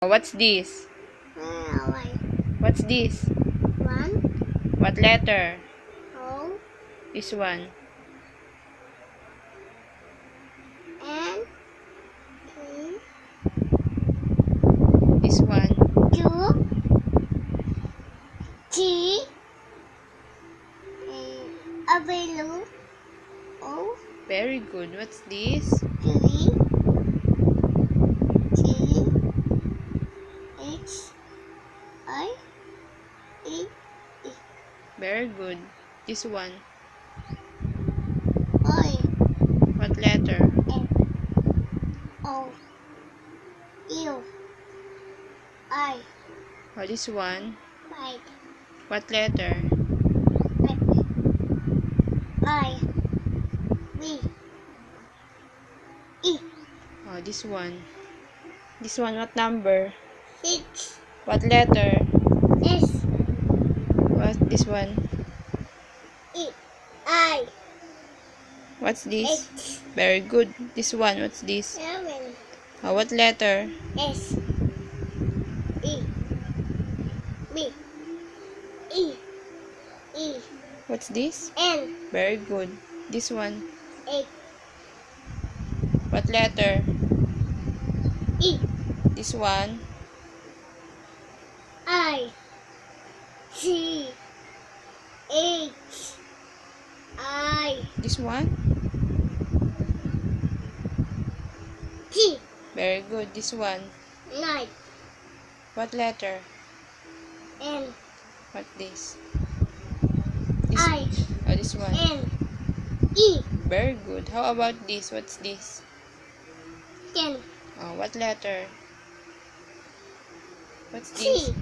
What's this? Why? What's this? One, What letter? O, This one. N, T, This one. Q, T, W, O, Very good. What's this? T, T, H, I, E, E, Very good. This one. I, What letter? F, O, U, I, Oh, this one. Y, What letter? F, I, V, E, Oh, this one. This one. What number? 6, What letter? S, What? This one. E, I, What's this? H, Very good. This one. What's this? 7, Oh, what letter? S, E, B, E, E, What's this? N, Very good. This one. H, What letter? E, This one. I, C, H, I, This one. T, Very good. This one. 9, What letter? N, What this? This. I, Oh, this one. N, E, Very good. How about this? What's this? 10, Oh, what letter? What's this? T,